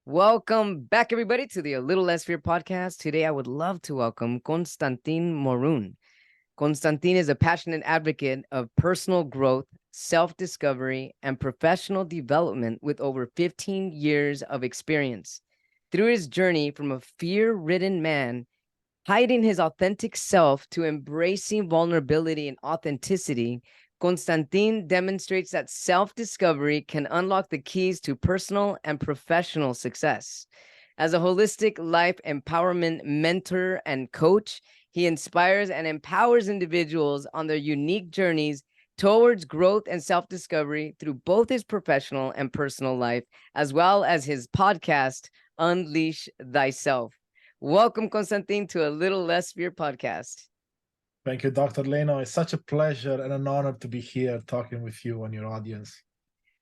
Welcome back, everybody, to the A Little Less Fear podcast. Today, I would love to welcome Constantin Morun. Constantin is a passionate advocate of personal growth, self-discovery, and professional development with over 15 years of experience. Through his journey from a fear-ridden man, hiding his authentic self to embracing vulnerability and authenticity, Constantin demonstrates that self-discovery can unlock the keys to personal and professional success. As a holistic life empowerment mentor and coach, he inspires and empowers individuals on their unique journeys towards growth and self-discovery through both his professional and personal life, as well as his podcast, Unleash Thyself. Welcome, Constantin, to A Little Less Fear podcast. Thank you, Dr. Leno. It's such a pleasure and an honor to be here talking with you and your audience.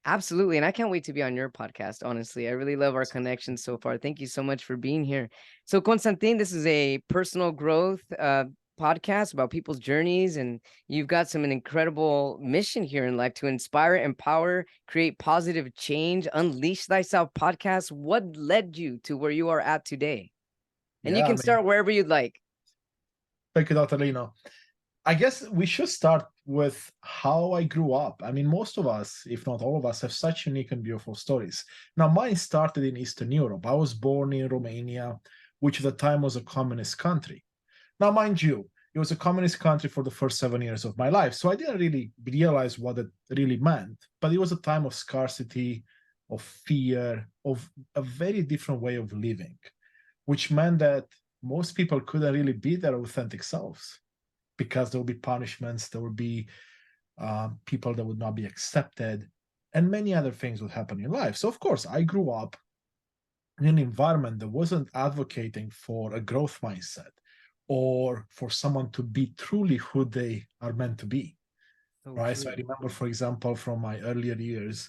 Absolutely. And I can't wait to be on your podcast, honestly. I really love our connection so far. Thank you so much for being here. So, Constantin, this is a personal growth podcast about people's journeys, and you've got an incredible mission here in life to inspire, empower, create positive change, unleash thyself podcast. What led you to where you are at today? And you can start wherever you'd like. Thank you, Dr. Leno. I guess we should start with how I grew up. I mean, most of us, if not all of us, have such unique and beautiful stories. Now, mine started in Eastern Europe. I was born in Romania, which at the time was a communist country. Now, mind you, it was a communist country for the first 7 years of my life. So I didn't really realize what it really meant. But it was a time of scarcity, of fear, of a very different way of living, which meant that most people couldn't really be their authentic selves, because there would be punishments, there would be people that would not be accepted, and many other things would happen in life. So, of course, I grew up in an environment that wasn't advocating for a growth mindset or for someone to be truly who they are meant to be, right? So I remember, for example, from my earlier years,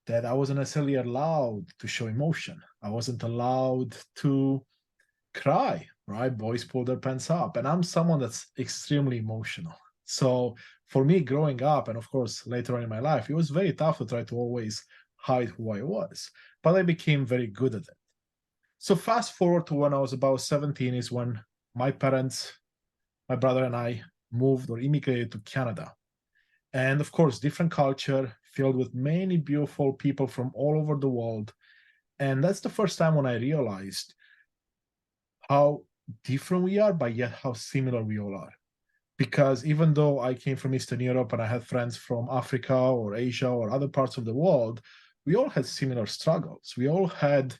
that I wasn't necessarily allowed to show emotion. I wasn't allowed to cry, right? Boys pull their pants up. And I'm someone that's extremely emotional. So for me, growing up, and of course, later on in my life, it was very tough to try to always hide who I was. But I became very good at it. So fast forward to when I was about 17 is when my parents, my brother and I moved or immigrated to Canada. And of course, different culture filled with many beautiful people from all over the world. And that's the first time when I realized how different we are, but yet how similar we all are. Because even though I came from Eastern Europe and I had friends from Africa or Asia or other parts of the world, we all had similar struggles. We all had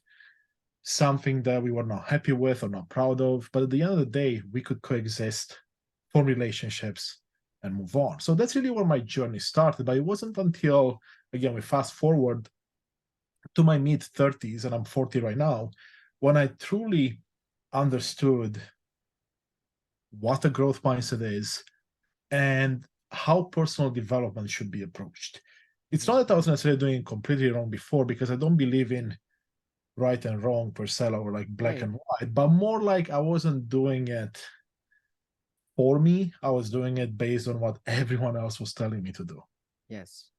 something that we were not happy with or not proud of. But at the end of the day, we could coexist, form relationships, and move on. So that's really where my journey started. But it wasn't until, again, we fast forward to my mid 30s, and I'm 40 right now, when I truly understood what a growth mindset is and how personal development should be approached. It's not that I was necessarily doing it completely wrong before, because I don't believe in right and wrong per se, or like black and white, but more like I wasn't doing it for me. I was doing it based on what everyone else was telling me to do. Yes.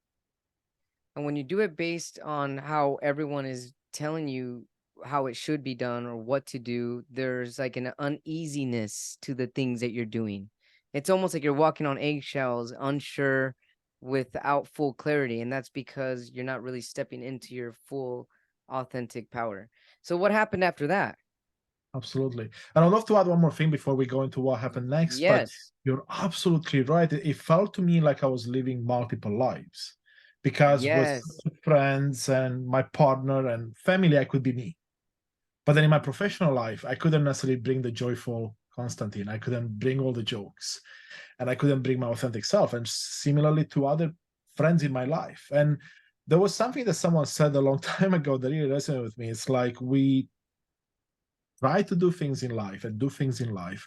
And when you do it based on how everyone is telling you how it should be done or what to do, there's like an uneasiness to the things that you're doing. It's almost like you're walking on eggshells, unsure, without full clarity. And that's because you're not really stepping into your full authentic power. So what happened after that? Absolutely. And I'd love to add one more thing before we go into what happened next. But Yes. you're absolutely right. It felt to me like I was living multiple lives, because with Yes. friends and my partner and family, I could be me. But then in my professional life, I couldn't necessarily bring the joyful Constantin. I couldn't bring all the jokes, and I couldn't bring my authentic self. And similarly to other friends in my life. And there was something that someone said a long time ago that really resonated with me. It's like we try to do things in life and do things in life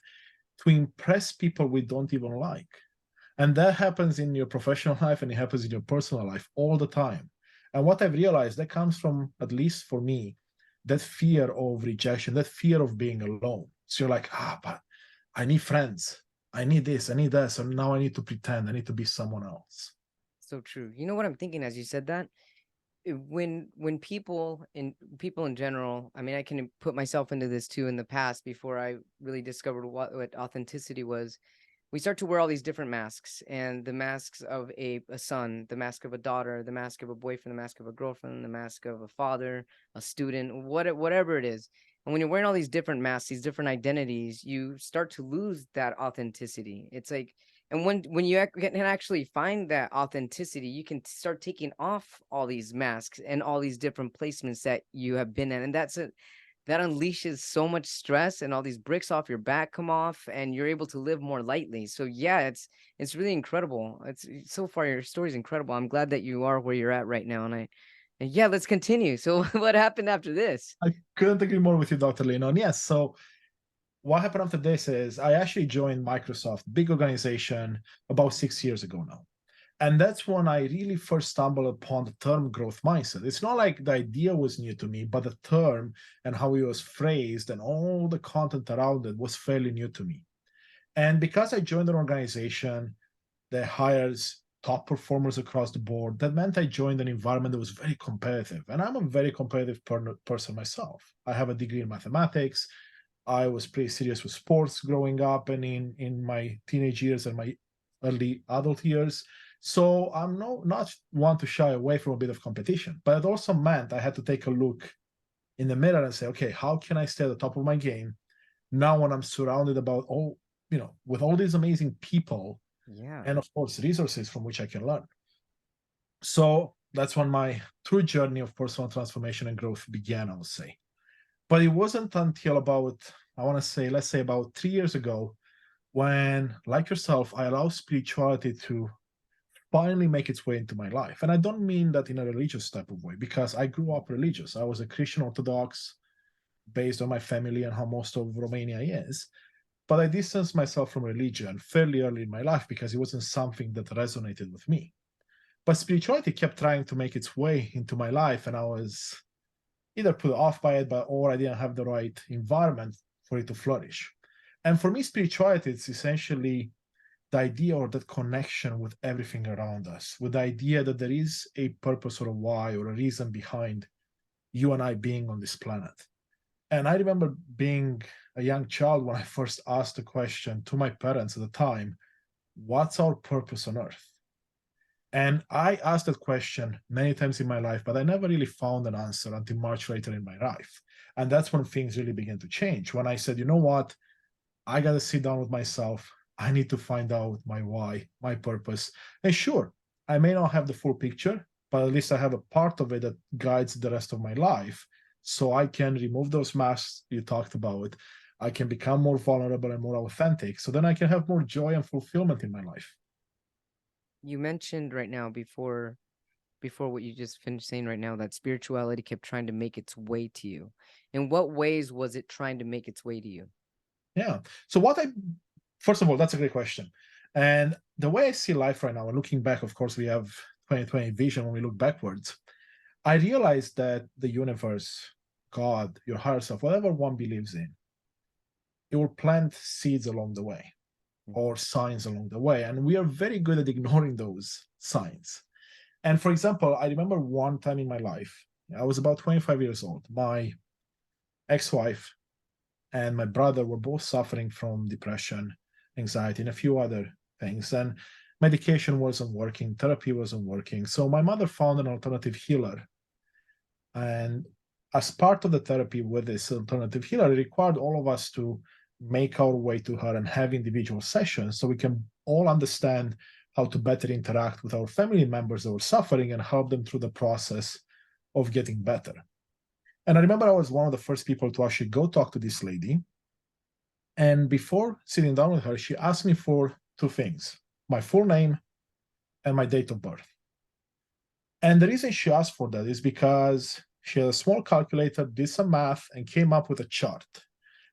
to impress people we don't even like. And that happens in your professional life and it happens in your personal life all the time. And what I've realized, that comes from, at least for me, that fear of rejection, that fear of being alone. So you're like, but I need friends. I need this, I need that. So now I need to pretend, I need to be someone else. So true. You know what I'm thinking as you said that? when people in general, I mean, I can put myself into this too in the past before I really discovered what authenticity was. We start to wear all these different masks, and the masks of a son, the mask of a daughter, the mask of a boyfriend, the mask of a girlfriend, the mask of a father, a student, whatever it is. And when you're wearing all these different masks, these different identities, you start to lose that authenticity. It's like, and when you can actually find that authenticity, you can start taking off all these masks and all these different placements that you have been in, and that unleashes so much stress, and all these bricks off your back come off, and you're able to live more lightly. So yeah, it's really incredible. It's so far, your story's incredible. I'm glad that you are where you're at right now, and yeah, let's continue. So what happened after this? I couldn't agree more with you, Dr. Lino. And yes, so what happened after this is I actually joined Microsoft, big organization, about 6 years ago now. And that's when I really first stumbled upon the term growth mindset. It's not like the idea was new to me, but the term and how it was phrased and all the content around it was fairly new to me. And because I joined an organization that hires top performers across the board, that meant I joined an environment that was very competitive. And I'm a very competitive person myself. I have a degree in mathematics. I was pretty serious with sports growing up and in my teenage years and my early adult years. So I'm not one to shy away from a bit of competition, but it also meant I had to take a look in the mirror and say, okay, how can I stay at the top of my game now when I'm surrounded about with all these amazing people Yeah. and of course resources from which I can learn. So that's when my true journey of personal transformation and growth began, I would say. But it wasn't until let's say about 3 years ago, when, like yourself, I allowed spirituality to finally make its way into my life. And I don't mean that in a religious type of way, because I grew up religious. I was a Christian Orthodox based on my family and how most of Romania is. But I distanced myself from religion fairly early in my life because it wasn't something that resonated with me. But spirituality kept trying to make its way into my life, and I was either put off by it, or I didn't have the right environment for it to flourish. And for me, spirituality is essentially the idea or that connection with everything around us, with the idea that there is a purpose or a why or a reason behind you and I being on this planet. And I remember being a young child when I first asked the question to my parents at the time, what's our purpose on earth? And I asked that question many times in my life, but I never really found an answer until much later in my life. And that's when things really began to change. When I said, you know what, I got to sit down with myself. I need to find out my why, my purpose. And sure, I may not have the full picture, but at least I have a part of it that guides the rest of my life. So I can remove those masks you talked about. I can become more vulnerable and more authentic. So then I can have more joy and fulfillment in my life. You mentioned right now before what you just finished saying right now, that spirituality kept trying to make its way to you. In what ways was it trying to make its way to you? Yeah. So first of all, that's a great question. And the way I see life right now, and looking back, of course, we have 2020 vision when we look backwards. I realized that the universe, God, your higher self, whatever one believes in, it will plant seeds along the way or signs along the way. And we are very good at ignoring those signs. And for example, I remember one time in my life, I was about 25 years old. My ex-wife and my brother were both suffering from depression, anxiety, and a few other things. And medication wasn't working, therapy wasn't working. So my mother found an alternative healer. And as part of the therapy with this alternative healer, it required all of us to make our way to her and have individual sessions so we can all understand how to better interact with our family members that were suffering and help them through the process of getting better. And I remember I was one of the first people to actually go talk to this lady. And before sitting down with her, she asked me for two things: my full name and my date of birth. And the reason she asked for that is because she had a small calculator, did some math, and came up with a chart.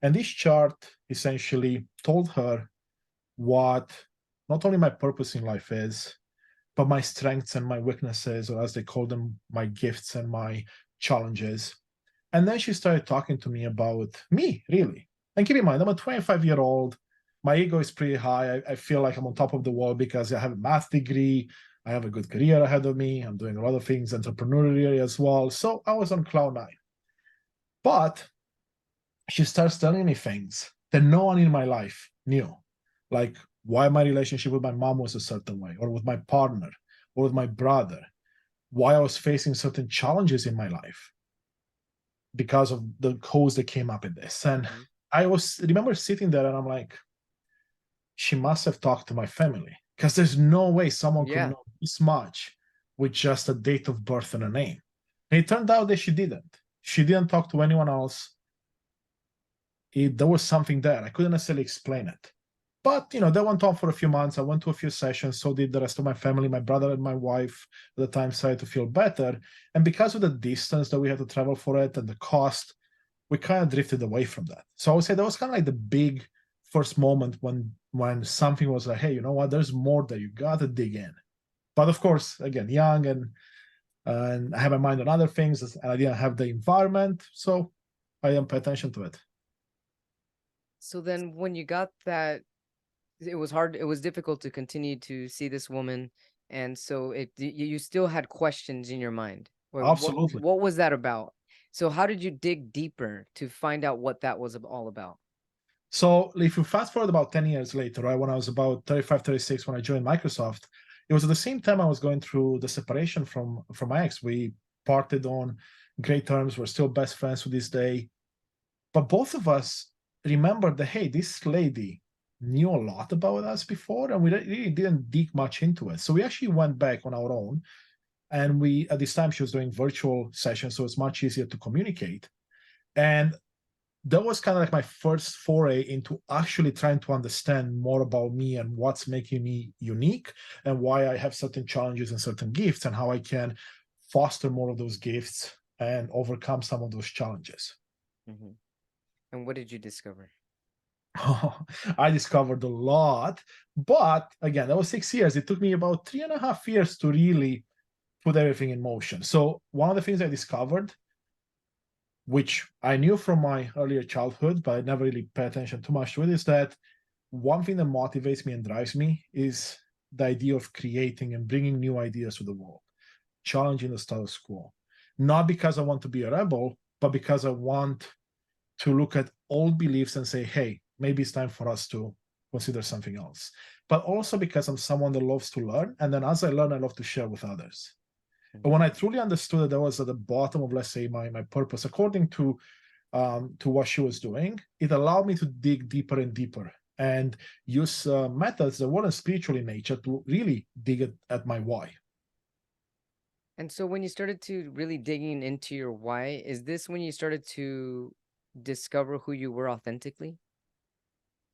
And this chart essentially told her what not only my purpose in life is, but my strengths and my weaknesses, or as they call them, my gifts and my challenges. And then she started talking to me about me, really. And keep in mind, I'm a 25-year-old. My ego is pretty high. I feel like I'm on top of the world because I have a math degree. I have a good career ahead of me. I'm doing a lot of things entrepreneurially as well. So I was on cloud nine. But she starts telling me things that no one in my life knew, like why my relationship with my mom was a certain way, or with my partner, or with my brother, why I was facing certain challenges in my life because of the codes that came up in this. And Mhm. I remember sitting there and I'm like, she must have talked to my family, because there's no way someone could Yeah. know this much with just a date of birth and a name. And it turned out that she didn't. She didn't talk to anyone else. There was something there. I couldn't necessarily explain it. But, that went on for a few months. I went to a few sessions. So did the rest of my family. My brother and my wife at the time started to feel better. And because of the distance that we had to travel for it and the cost, we kind of drifted away from that. So I would say that was kind of like the big first moment when something was like, hey, you know what? There's more that you got to dig in. But of course, again, young and I have my mind on other things, and I didn't have the environment. So I didn't pay attention to it. So then when you got that, it was hard, it was difficult to continue to see this woman. And so you still had questions in your mind. Absolutely. What was that about? So how did you dig deeper to find out what that was all about? So if you fast forward about 10 years later, right, when I was about 35, 36, when I joined Microsoft, it was at the same time I was going through the separation from my ex. We parted on great terms. We're still best friends to this day. But both of us remembered that, hey, this lady knew a lot about us before, and we really didn't dig much into it. So we actually went back on our own. And at this time, she was doing virtual sessions, so it's much easier to communicate. And that was kind of like my first foray into actually trying to understand more about me and what's making me unique and why I have certain challenges and certain gifts and how I can foster more of those gifts and overcome some of those challenges. Hmm. And what did you discover? I discovered a lot, but again, that was 6 years. It took me about 3.5 years to really put everything in motion. So one of the things I discovered, which I knew from my earlier childhood, but I never really paid attention too much to it, is that one thing that motivates me and drives me is the idea of creating and bringing new ideas to the world, challenging the status quo. Not because I want to be a rebel, but because I want to look at old beliefs and say, hey, maybe it's time for us to consider something else. But also because I'm someone that loves to learn. And then as I learn, I love to share with others. But when I truly understood that was at the bottom of, let's say, my purpose, according to what she was doing, it allowed me to dig deeper and deeper and use methods that weren't spiritual in nature to really dig at my why. And so when you started to really digging into your why, is this when you started to discover who you were authentically?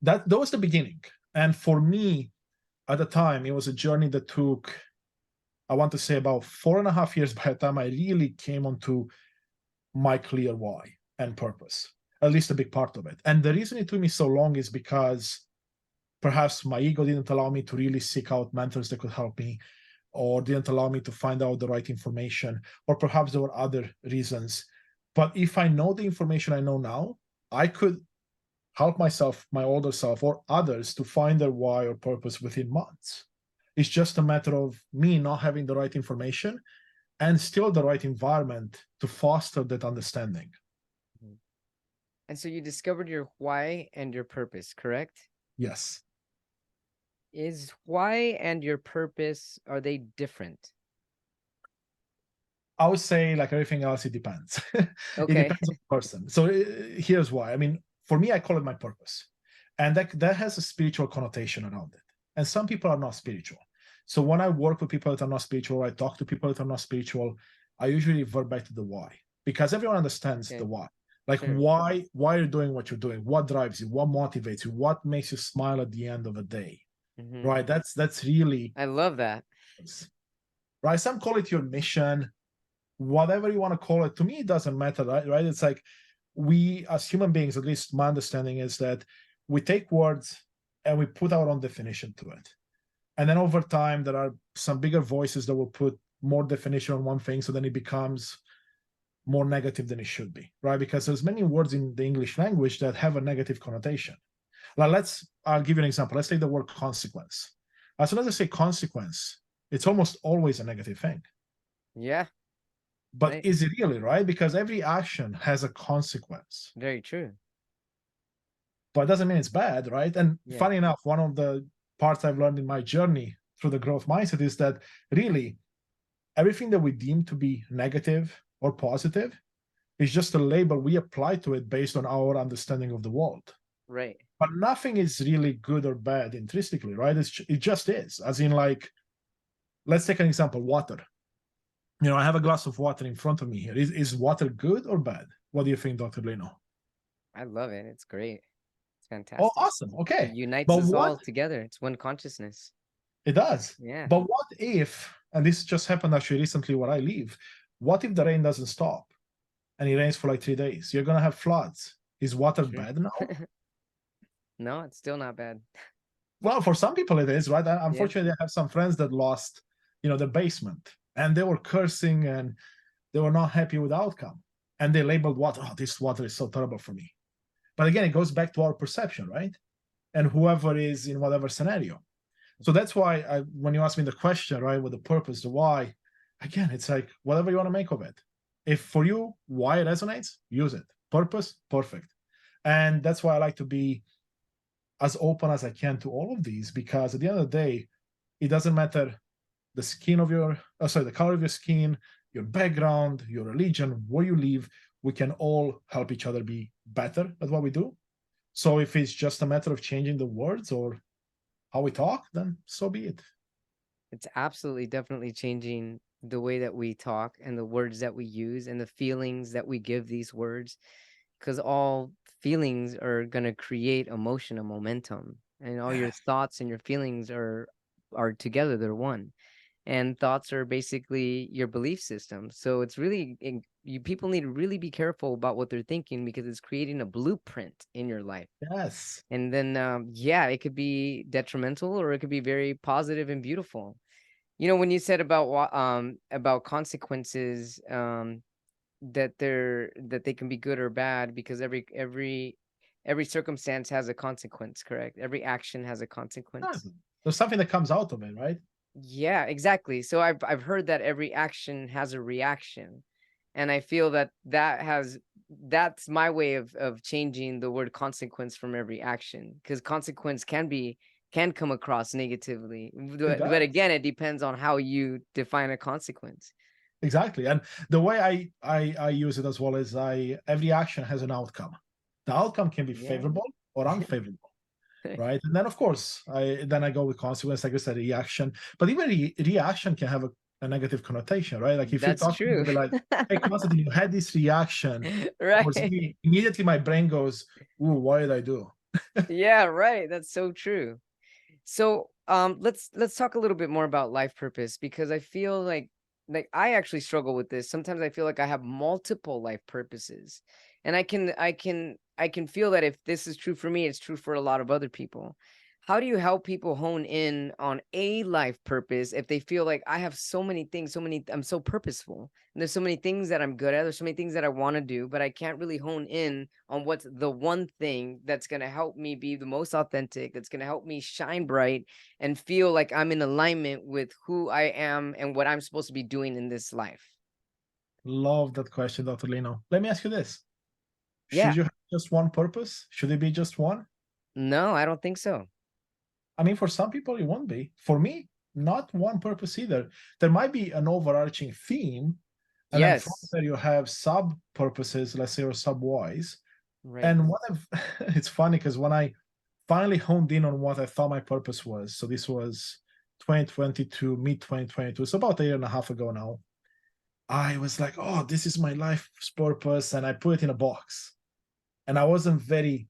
That was the beginning. And for me, at the time, it was a journey that took, I want to say, about 4.5 years by the time I really came onto my clear why and purpose, at least a big part of it. And the reason it took me so long is because perhaps my ego didn't allow me to really seek out mentors that could help me, or didn't allow me to find out the right information, or perhaps there were other reasons. But if I know the information I know now, I could help myself, my older self, or others to find their why or purpose within months. It's just a matter of me not having the right information and still the right environment to foster that understanding. Mhm. And so you discovered your why and your purpose, correct? Yes. Is why and your purpose, are they different? I would say, like everything else, it depends. It Okay. depends on the person. So here's why. I mean, for me, I call it my purpose. And that has a spiritual connotation around it. And some people are not spiritual. So when I work with people that are not spiritual, I talk to people that are not spiritual, I usually revert back to the why. Because everyone understands the Okay. why. Like Sure. why you're doing what you're doing, what drives you, what motivates you, what makes you smile at the end of the day. Hmm. Right. That's really I love that. right. Some call it your mission, whatever you want to call it. To me, it doesn't matter, right? It's like we as human beings, at least my understanding is that we take words and we put our own definition to it. And then over time, there are some bigger voices that will put more definition on one thing. So then it becomes more negative than it should be, right? Because there's many words in the English language that have a negative connotation. Like I'll give you an example. Let's take the word consequence. As soon as I say consequence, it's almost always a negative thing. Yeah. But Right. is it really, right? Because every action has a consequence, Very true. but it doesn't mean it's bad, right? And Yeah. funny enough, one of the parts I've learned in my journey through the growth mindset is that really everything that we deem to be negative or positive is just a label we apply to it based on our understanding of the world. Right. But nothing is really good or bad intrinsically, right? It just is. As in, like, let's take an example, water. You know, I have a glass of water in front of me here. Is water good or bad? What do you think, Dr. Leno? I love it. It's great. It's Oh, fantastic. awesome. It Okay. unites But us what all together. It's one consciousness. it does. Yeah. But what if, and this just happened actually recently where I live, what if the rain doesn't stop and it rains for like 3 days? You're going to have floods. Is water True. bad now? No, it's still not bad. Well, for some people it is, right? Yeah. Unfortunately, I have some friends that lost, their basement, and they were cursing and they were not happy with the outcome. And they labeled water, oh, this water is so terrible for me. But again, it goes back to our perception, right? And whoever is in whatever scenario. So that's why when you ask me the question, right, with the purpose, the why, again, it's like whatever you want to make of it. If for you, why it resonates, use it. Purpose, perfect. And that's why I like to be as open as I can to all of these, because at the end of the day, it doesn't matter the skin of your, the color of your skin, your background, your religion, where you live. We can all help each other be better at what we do. So if it's just a matter of changing the words or how we talk, then so be it. It's absolutely definitely changing the way that we talk and the words that we use and the feelings that we give these words, because all feelings are going to create emotion and momentum, and all your Yes, thoughts and your feelings are together, they're one. And thoughts are basically your belief system. So it's really you people need to really be careful about what they're thinking, because it's creating a blueprint in your life. yes, And then yeah, it could be detrimental or it could be very positive and beautiful. When you said about consequences, that they can be good or bad, because every circumstance has a consequence, correct? Every action has a consequence. yes. There's something that comes out of it, right? Yeah, exactly. So I've heard that every action has a reaction, and I feel that's my way of changing the word consequence from every action, because consequence can come across negatively, It but does. again, it depends on how you define a consequence. Exactly. And the way I use it as well is every action has an outcome. The outcome can be Yeah. favorable or unfavorable, right? And then of course I go with consequence, like I said, reaction. But even reaction can have a negative connotation, right? Like if you That's talk to me, true. you'll be like, hey, Constantine, you had this reaction towards Right. me. Immediately my brain goes, ooh, what did I do? Yeah, right. That's so true. So, let's talk a little bit more about life purpose, because I feel like I actually struggle with this. Sometimes I feel like I have multiple life purposes, and I can feel that if this is true for me, it's true for a lot of other people. How do you help people hone in on a life purpose if they feel like I have so many things, I'm so purposeful, and there's so many things that I'm good at, there's so many things that I want to do, but I can't really hone in on what's the one thing that's going to help me be the most authentic, that's going to help me shine bright and feel like I'm in alignment with who I am and what I'm supposed to be doing in this life. Love that question, Dr. Lino. Let me ask you this. Should Yeah. you have just one purpose? Should it be just one? No, I don't think so. I mean, for some people, it won't be. For me, not one purpose either. There might be an overarching theme, and then from Yes. there you have sub purposes, let's say, or sub whys. Right. And it's funny because when I finally honed in on what I thought my purpose was, so this was 2022, mid 2022, so about a year and a half ago now, I was like, oh, this is my life's purpose. And I put it in a box. And I wasn't very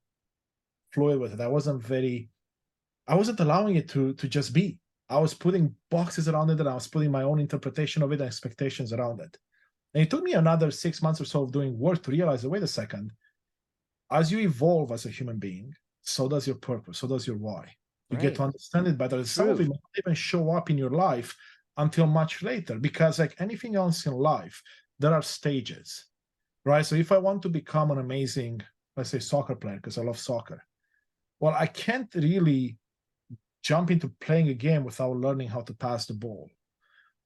fluid with it. I wasn't allowing it to just be. I was putting boxes around it, and I was putting my own interpretation of it and expectations around it. And it took me another 6 months or so of doing work to realize that, wait a second, as you evolve as a human being, so does your purpose, so does your why. You get Right. to understand it better. Some of it True. might not even show up in your life until much later, because like anything else in life, there are stages, right? So if I want to become an amazing, let's say, soccer player, because I love soccer, well, I can't really jump into playing a game without learning how to pass the ball.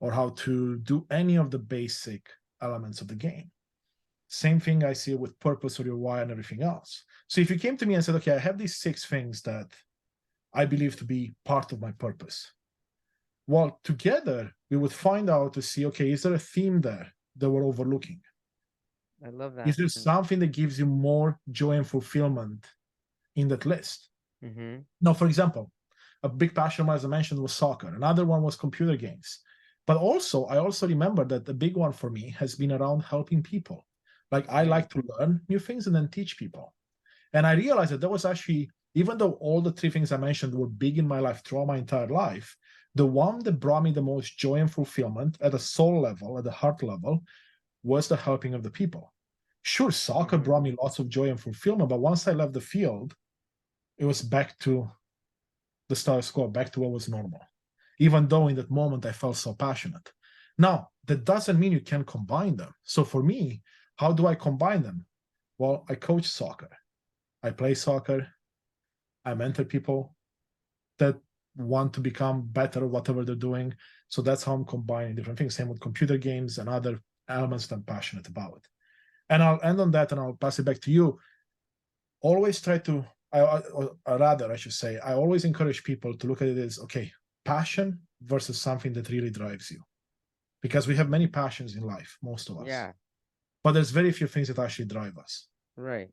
or how to do any of the basic elements of the game. Same thing I see with purpose or your why and everything else. So if you came to me and said, okay, I have these 6 things that I believe to be part of my purpose. Well, together we would find out to see, okay, is there a theme there that we're overlooking? I love Is that. there something that gives you more joy and fulfillment in that list? Mm-hmm. Now, for example, a big passion of mine, as I mentioned, was soccer. Another one was computer games. But also, I also remember that the big one for me has been around helping people. Like I like to learn new things and then teach people. And I realized that was actually, even though all the 3 things I mentioned were big in my life throughout my entire life, the one that brought me the most joy and fulfillment at a soul level, at the heart level, was the helping of the people. Sure, soccer brought me lots of joy and fulfillment, but once I left the field, it was back to the status quo, back to what was normal, even though in that moment I felt so passionate. Now, that doesn't mean you can combine them. So for me, how do I combine them? Well, I coach soccer. I play soccer. I mentor people that want to become better at whatever they're doing. So that's how I'm combining different things. Same with computer games and other elements that I'm passionate about. And I'll end on that and I'll pass it back to you. Always try to, I should say, I always encourage people to look at it as, okay, passion versus something that really drives you. Because we have many passions in life, most of us. Yeah. But there's very few things that actually drive us. Right.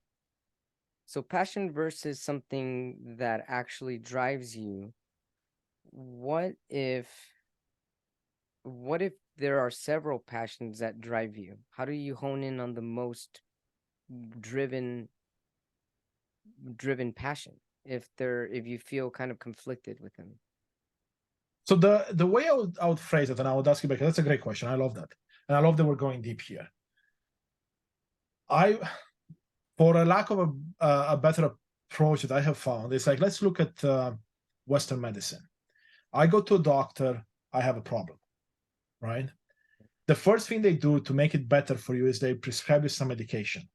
So passion versus something that actually drives you. What if there are several passions that drive you? How do you hone in on the most driven passion if you feel kind of conflicted with them? So the way I would phrase it, and I would ask you back, that's a great question. I love that. And I love that we're going deep here. For a lack of a better approach that I have found, it's like, let's look at Western medicine. I go to a doctor, I have a problem, right? The first thing they do to make it better for you is they prescribe you some medication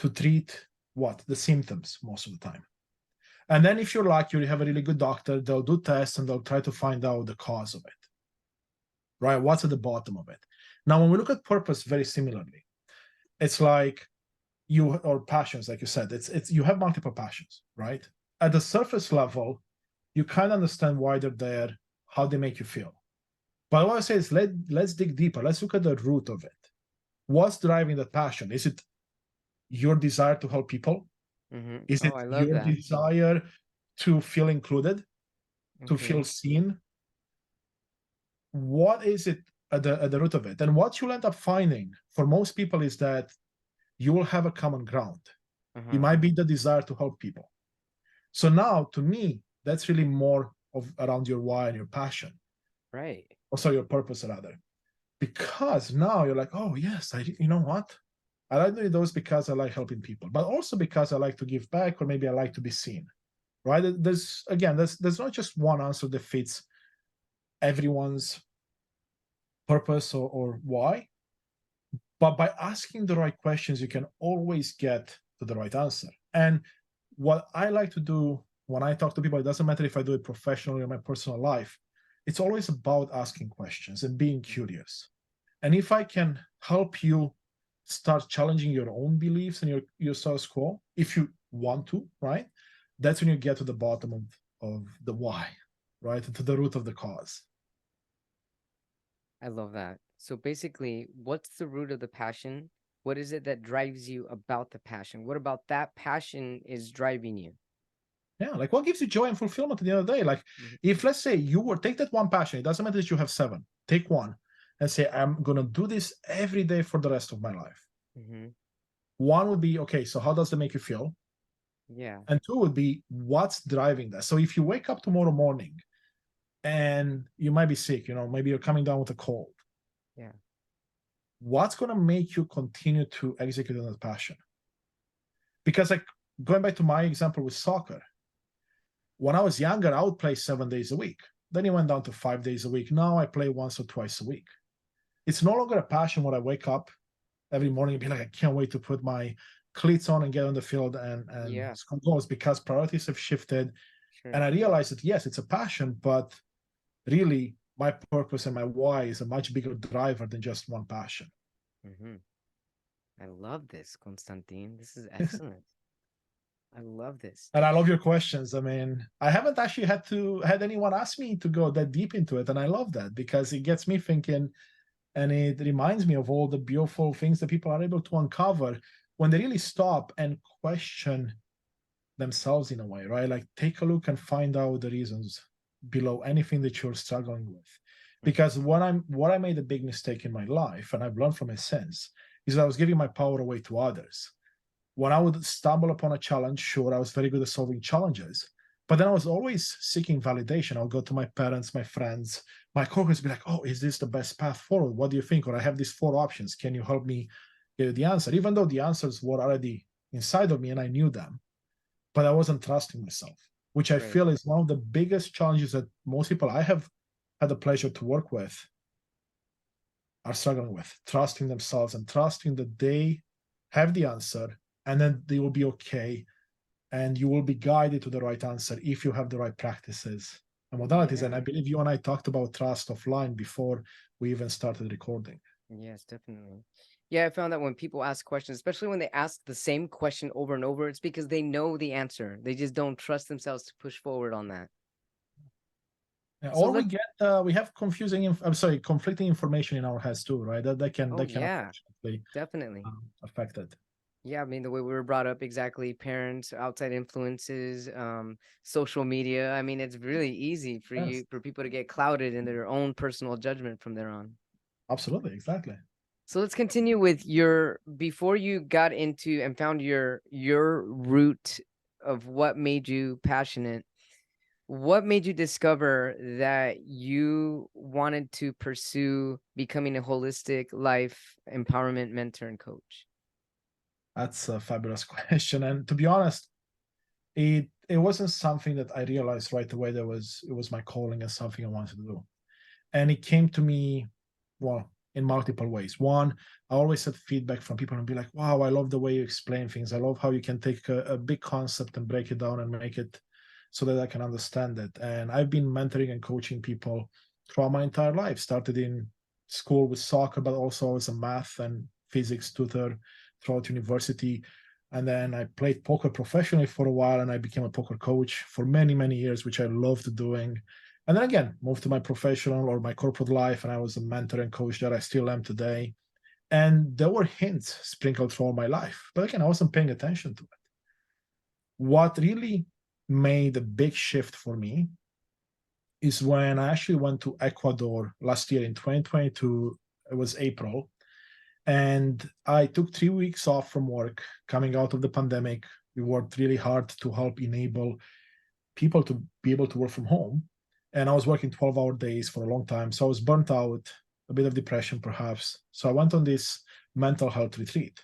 to treat what? The symptoms most of the time. And then if you're lucky, you have a really good doctor, they'll do tests and they'll try to find out the cause of it, right? What's at the bottom of it? Now, when we look at purpose very similarly, it's like or passions, like you said, it's you have multiple passions, right? At the surface level, you kind of understand why they're there, how they make you feel. But what I say is let's dig deeper. Let's look at the root of it. What's driving that passion? Is it your desire to help people? Mm-hmm. Is Oh, it I love your that. desire to feel included, to Mm-hmm. feel seen? What is it at the root of it? And what you'll end up finding for most people is that you will have a common ground. It Uh-huh. might be the desire to help people. So now, to me, that's really more of around your why and your passion. Right. Or sorry, your purpose rather. Because now you're like, oh yes, you know what? I like doing those because I like helping people, but also because I like to give back, or maybe I like to be seen. Right? There's not just one answer that fits everyone's purpose or why. But by asking the right questions, you can always get to the right answer. And what I like to do when I talk to people, it doesn't matter if I do it professionally or in my personal life, it's always about asking questions and being curious. And if I can help you start challenging your own beliefs and your status quo, if you want to, right? That's when you get to the bottom of the why, right? To the root of the cause. I love that. So basically, what's the root of the passion? What is it that drives you about the passion? What about that passion is driving you? Yeah, like what gives you joy and fulfillment at the end of the day? Like if let's say you were take that one passion, it doesn't matter that you have 7, take one and say, I'm gonna do this every day for the rest of my life. Mm-hmm. One would be, okay, so how does that make you feel? Yeah. And 2 would be, what's driving that? So if you wake up tomorrow morning and you might be sick, maybe you're coming down with a cold. Yeah. What's gonna make you continue to execute on that passion? Because like going back to my example with soccer, when I was younger, I would play 7 days a week. Then it went down to 5 days a week. Now I play once or twice a week. It's no longer a passion when I wake up every morning and be like, I can't wait to put my cleats on and get on the field and Yeah. score goals, because priorities have shifted. Sure. And I realized that, yes, it's a passion, but really my purpose and my why is a much bigger driver than just one passion. Hmm. I love this, Constantin. This is excellent. I love this. And I love your questions. I mean, I haven't actually had anyone ask me to go that deep into it, and I love that because it gets me thinking, and it reminds me of all the beautiful things that people are able to uncover when they really stop and question themselves in a way, right? Like take a look and find out the reasons below anything that you're struggling with. Because what I made a big mistake in my life, and I've learned from it since, is that I was giving my power away to others. When I would stumble upon a challenge, sure, I was very good at solving challenges, but then I was always seeking validation. I'll go to my parents, my friends, my coworkers, be like, "Oh, is this the best path forward? What do you think?" Or I have these 4 options. Can you help me get the answer? Even though the answers were already inside of me and I knew them, but I wasn't trusting myself, which I Right. feel is one of the biggest challenges that most people I have had the pleasure to work with are struggling with, trusting themselves and trusting that they have the answer and then they will be okay and you will be guided to the right answer if you have the right practices and modalities. And I Yeah. believe you and I talked about trust offline before we even started recording. Yes, definitely. Yeah, I found that when people ask questions, especially when they ask the same question over and over, it's because they know the answer. They just don't trust themselves to push forward on that. Yeah, So or let's, we have conflicting information in our heads too, right? That can oh yeah, unfortunately definitely. affect it. Yeah, I mean, the way we were brought up, exactly, parents, outside influences, social media. I mean, it's really easy Yes, for people to get clouded in their own personal judgment from there on. absolutely, exactly. So let's continue with before you got into and found your root of what made you passionate. What made you discover that you wanted to pursue becoming a holistic life empowerment mentor and coach? That's a fabulous question. And to be honest, it wasn't something that I realized right away that it was my calling and something I wanted to do. And it came to me, well, in multiple ways. One, I always had feedback from people and be like, wow, I love the way you explain things. I love how you can take a big concept and break it down and make it so that I can understand it. And I've been mentoring and coaching people throughout my entire life. Started in school with soccer, but also as a math and physics tutor throughout university. And then I played poker professionally for a while and I became a poker coach for many, many years, which I loved doing. And then again, moved to my professional or my corporate life, and I was a mentor and coach that I still am today. And there were hints sprinkled throughout my life. But again, I wasn't paying attention to it. What really made a big shift for me is when I actually went to Ecuador last year in 2022. It was April. And I took 3 weeks off from work coming out of the pandemic. We worked really hard to help enable people to be able to work from home. And I was working 12-hour days for a long time. So I was burnt out, a bit of depression perhaps. So I went on this mental health retreat.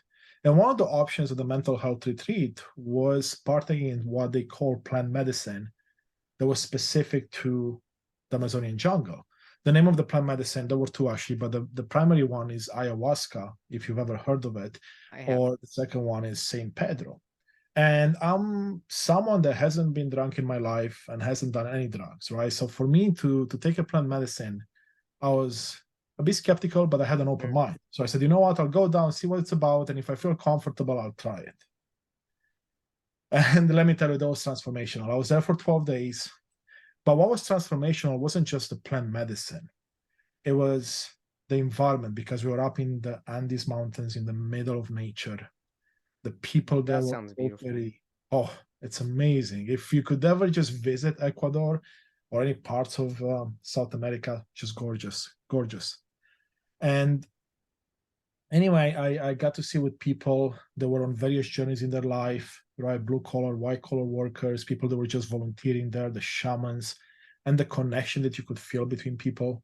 And one of the options of the mental health retreat was partaking in what they call plant medicine that was specific to the Amazonian jungle. The name of the plant medicine, there were 2 actually, but the primary one is ayahuasca, if you've ever heard of it, I have. or the second one is Saint Pedro. And I'm someone that hasn't been drunk in my life and hasn't done any drugs, right? So for me to take a plant medicine, I was a bit skeptical, but I had an open Mhm. mind. So I said, you know what, I'll go down, see what it's about, and if I feel comfortable, I'll try it. And let me tell you, that was transformational. I was there for 12 days. But what was transformational wasn't just the plant medicine, it was the environment, because we were up in the Andes Mountains in the middle of nature. The people there That were sounds all beautiful. very, oh, it's amazing. If you could ever just visit Ecuador or any parts of South America, just gorgeous, gorgeous. And anyway, I got to see with people that were on various journeys in their life, right? Blue collar, white collar workers, people that were just volunteering there, the shamans, and the connection that you could feel between people,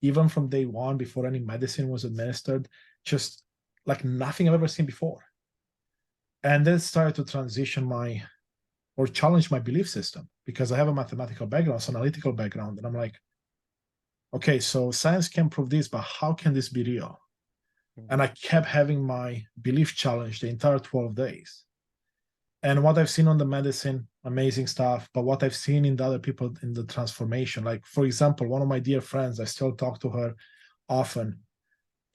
even from day one, before any medicine was administered, just like nothing I've ever seen before. And then started to transition or challenge my belief system because I have a mathematical background, it's an analytical background. And I'm like, okay, so science can prove this, but how can this be real? And Mhm. I kept having my belief challenged the entire 12 days. And what I've seen on the medicine, amazing stuff. But what I've seen in the other people in the transformation, like for example, one of my dear friends, I still talk to her often,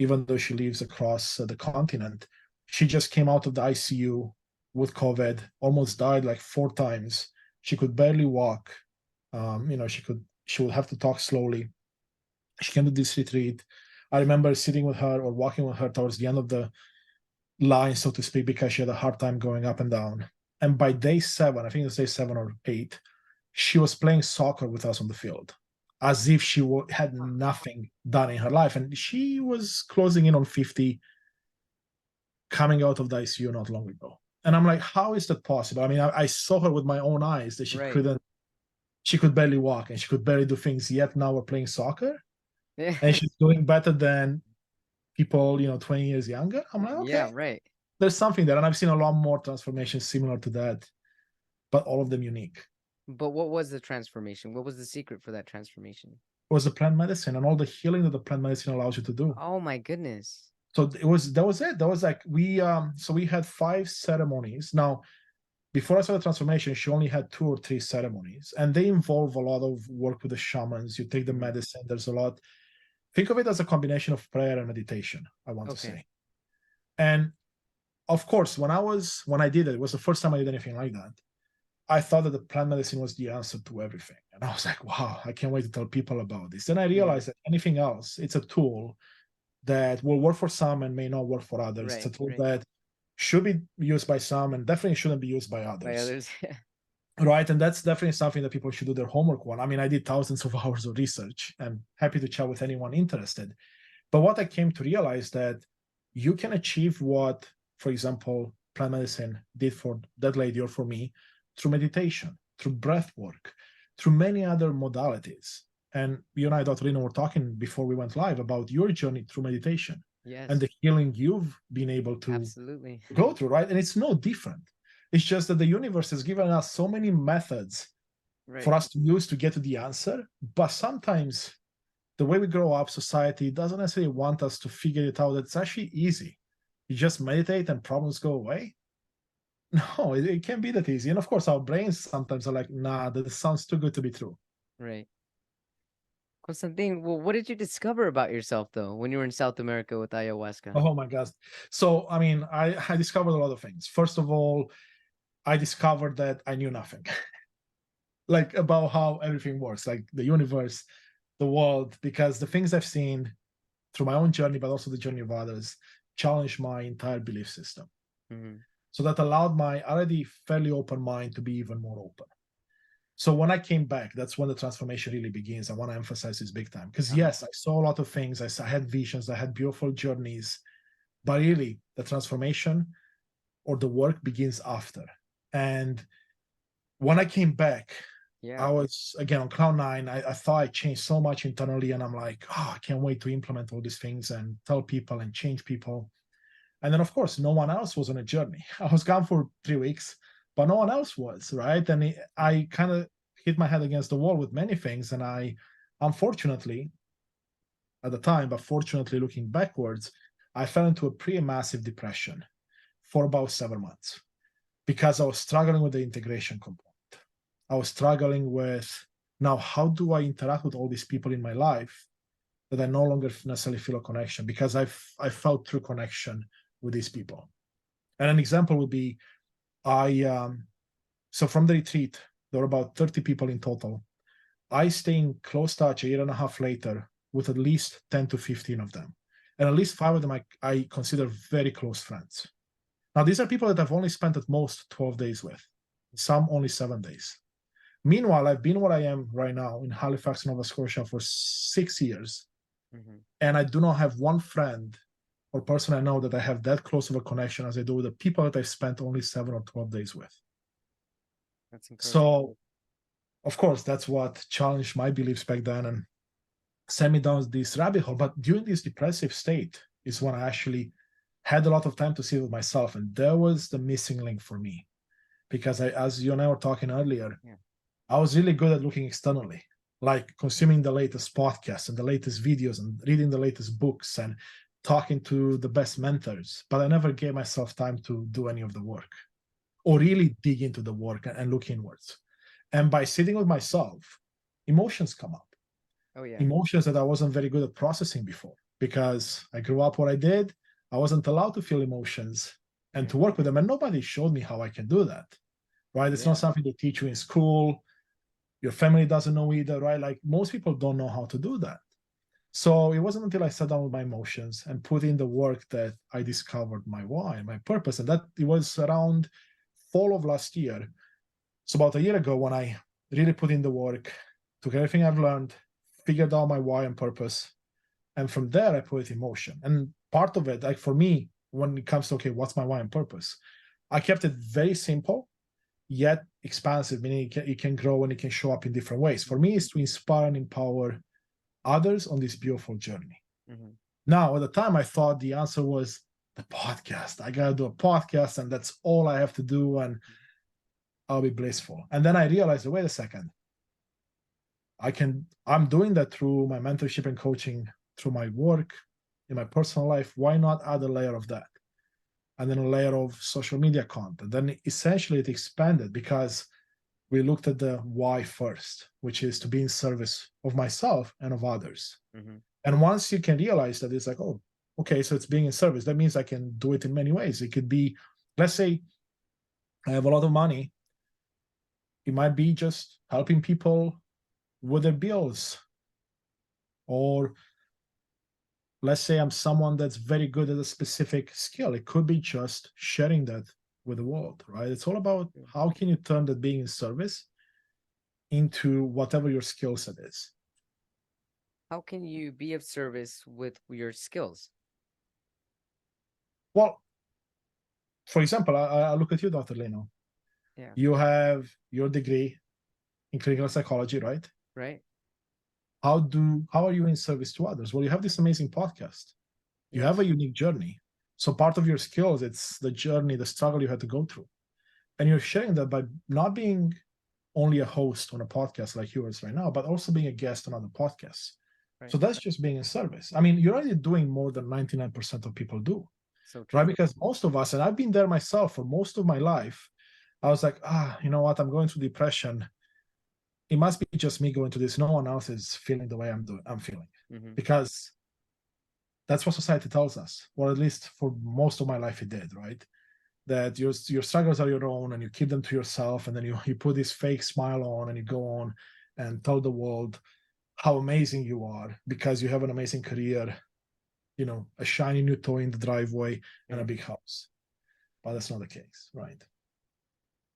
even though she lives across the continent. She just came out of the ICU with COVID, almost died like 4 times. She could barely walk. She would have to talk slowly. She came to this retreat. I remember sitting with her or walking with her towards the end of the line, so to speak, because she had a hard time going up and down. And by day 7, I think it's day 7 or 8, she was playing soccer with us on the field, as if she had nothing done in her life. And she was closing in on 50, coming out of the ICU not long ago. And I'm like, how is that possible? I mean, I saw her with my own eyes that she could barely walk and she could barely do things, yet now we're playing soccer. Yeah. And she's doing better than people, 20 years younger. I'm like, okay, Yeah, right. there's something there. And I've seen a lot more transformations similar to that, but all of them unique. But what was the transformation? What was the secret for that transformation? It was the plant medicine and all the healing that the plant medicine allows you to do. Oh my goodness. So that was it. That was like we had 5 ceremonies. Now, before I saw the transformation, she only had 2 or 3 ceremonies, and they involve a lot of work with the shamans. You take the medicine. There's a lot. Think of it as a combination of prayer and meditation, I want to say. And of course, when I did it, it was the first time I did anything like that. I thought that the plant medicine was the answer to everything. And I was like, wow, I can't wait to tell people about this. Then I realized that anything else, it's a tool that will work for some and may not work for others. It's a tool that should be used by some and definitely shouldn't be used by others. Right. And that's definitely something that people should do their homework on. I mean, I did thousands of hours of research. I'm happy to chat with anyone interested. But what I came to realize that you can achieve what, for example, plant medicine did for that lady or for me through meditation, through breath work, through many other modalities. And you and I, Dr. Lina, were talking before we went live about your journey through meditation and the healing you've been able to go through, right? And it's no different. It's just that the universe has given us so many methods for us to use to get to the answer. But sometimes the way we grow up, society doesn't necessarily want us to figure it out. It's actually easy. You just meditate and problems go away. No, it can't be that easy. And of course, our brains sometimes are like, nah, that sounds too good to be true. Right. Constantin, well, what did you discover about yourself, though, when you were in South America with ayahuasca? Oh, my gosh. So, I mean, I discovered a lot of things. First of all, I discovered that I knew nothing. Like about how everything works, like the universe, the world, because the things I've seen through my own journey, but also the journey of others, challenged my entire belief system. So that allowed my already fairly open mind to be even more open. So when I came back, that's when the transformation really begins. I want to emphasize this big time because yes, I saw a lot of things. I had visions, I had beautiful journeys, but really the transformation or the work begins after. And when I came back, I was again on cloud 9. I thought I changed so much internally, and I'm like, oh, I can't wait to implement all these things and tell people and change people. And then, of course, no one else was on a journey. I was gone for 3 weeks, but no one else was, right? And I kind of hit my head against the wall with many things. And I, unfortunately, at the time, but fortunately looking backwards, I fell into a pretty massive depression for about 7 months because I was struggling with the integration component. I was struggling with, now, how do I interact with all these people in my life that I no longer necessarily feel a connection, because I felt true connection with these people. And an example would be, so from the retreat, there were about 30 people in total. I stay in close touch a year and a half later with at least 10 to 15 of them. And at least 5 of them I consider very close friends. Now, these are people that I've only spent at most 12 days with, some only 7 days. Meanwhile, I've been where I am right now in Halifax, Nova Scotia for 6 years. And I do not have one friend or person I know that I have that close of a connection as I do with the people that I've spent only 7 or 12 days with. That's incredible. So, of course, that's what challenged my beliefs back then and sent me down this rabbit hole. But during this depressive state is when I actually had a lot of time to sit with myself. And there was the missing link for me. Because as you and I were talking earlier, I was really good at looking externally, like consuming the latest podcasts and the latest videos and reading the latest books and talking to the best mentors. But I never gave myself time to do any of the work. or really dig into the work and look inwards. And by sitting with myself, emotions come up. Oh yeah. Emotions that I wasn't very good at processing before, because I grew up what I did. I wasn't allowed to feel emotions and to work with them. And nobody showed me how I can do that, right? It's not something they teach you in school. Your family doesn't know either, right? Like most people don't know how to do that. So it wasn't until I sat down with my emotions and put in the work that I discovered my why, my purpose. And that it was around fall of last year. So about a year ago, when I really put in the work, took everything I've learned, figured out my why and purpose. And from there, I put it in motion. And part of it, like for me, when it comes to, okay, what's my why and purpose? I kept it very simple, yet expansive, meaning it can grow and it can show up in different ways. For me, it's to inspire and empower others on this beautiful journey. Mm-hmm. Now, at the time, I thought the answer was the podcast. I got to do a podcast, and that's all I have to do, and I'll be blissful. And then I realized, wait a second, I'm doing that through my mentorship and coaching, through my work, in my personal life. Why not add a layer of that? And then a layer of social media content. Then essentially it expanded because we looked at the why first, which is to be in service of myself and of others. Mm-hmm. And once you can realize that, it's like, oh, okay, so it's being in service. That means I can do it in many ways. It could be, let's say I have a lot of money. It might be just helping people with their bills. Or let's say I'm someone that's very good at a specific skill. It could be just sharing that with the world, right? It's all about how can you turn that being in service into whatever your skill set is. How can you be of service with your skills? Well, for example, I look at you, Dr. Leno. Yeah. You have your degree in clinical psychology, right? Right. How are you in service to others? Well, you have this amazing podcast. You have a unique journey. So part of your skills, it's the journey, the struggle you had to go through. And you're sharing that by not being only a host on a podcast like yours right now, but also being a guest on other podcasts. Right. So that's just being in service. I mean, you're already doing more than 99% of people do. So true. Right? Because most of us, and I've been there myself for most of my life, I was like, you know what? I'm going through depression. It must be just me going through this. No one else is feeling the way I'm feeling. Mm-hmm. Because that's what society tells us, or at least for most of my life it did, right? That your struggles are your own and you keep them to yourself, and then you put this fake smile on and you go on and tell the world how amazing you are because you have an amazing career, you know, a shiny new toy in the driveway and a big house. But that's not the case, right?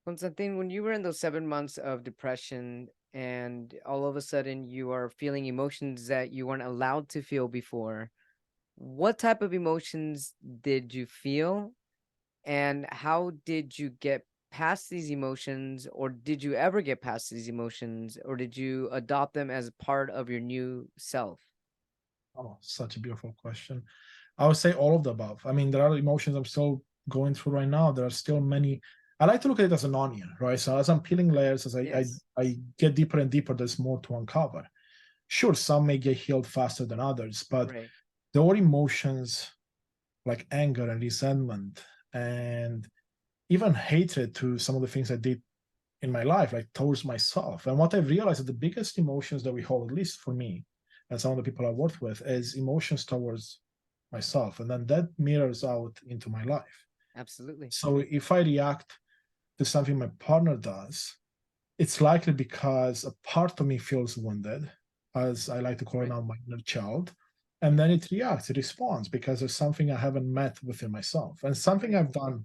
Constantin, when you were in those 7 months of depression and all of a sudden you are feeling emotions that you weren't allowed to feel before, what type of emotions did you feel? And how did you get past these emotions, or did you ever get past these emotions, or did you adopt them as part of your new self? Oh, such a beautiful question. I would say all of the above. I mean, there are emotions I'm still going through right now. There are still many. I like to look at it as an onion, right? So as I'm peeling layers, as I get deeper and deeper, there's more to uncover. Sure, some may get healed faster than others, but there are emotions like anger and resentment and even hatred to some of the things I did in my life, like towards myself. And what I've realized is the biggest emotions that we hold, at least for me and some of the people I work with, is emotions towards myself. And then that mirrors out into my life. Absolutely. So if I react to something my partner does, it's likely because a part of me feels wounded, as I like to call it now, my inner child. And then it reacts, it responds because there's something I haven't met within myself. And something I've done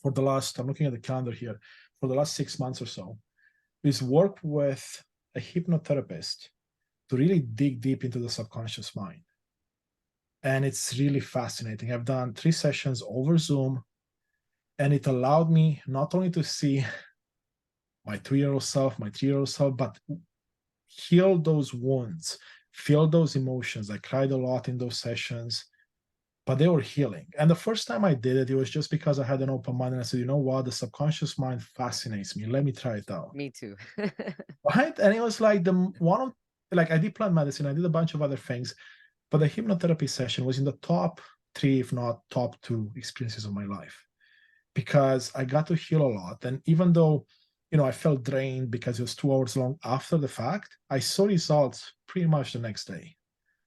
for the last, I'm looking at the calendar here, for the last 6 months or so, is work with a hypnotherapist to really dig deep into the subconscious mind. And it's really fascinating. I've done 3 sessions over Zoom, and it allowed me not only to see my 2-year-old self, my 3-year-old self, but heal those wounds, feel those emotions. I cried a lot in those sessions, but they were healing. And the first time I did it, it was just because I had an open mind and I said, you know what, the subconscious mind fascinates me. Let me try it out. Me too. Right? And it was like I did plant medicine, I did a bunch of other things, but the hypnotherapy session was in the top 3, if not top 2 experiences of my life. because I got to heal a lot. And even though, I felt drained because it was 2 hours long after the fact, I saw results pretty much the next day,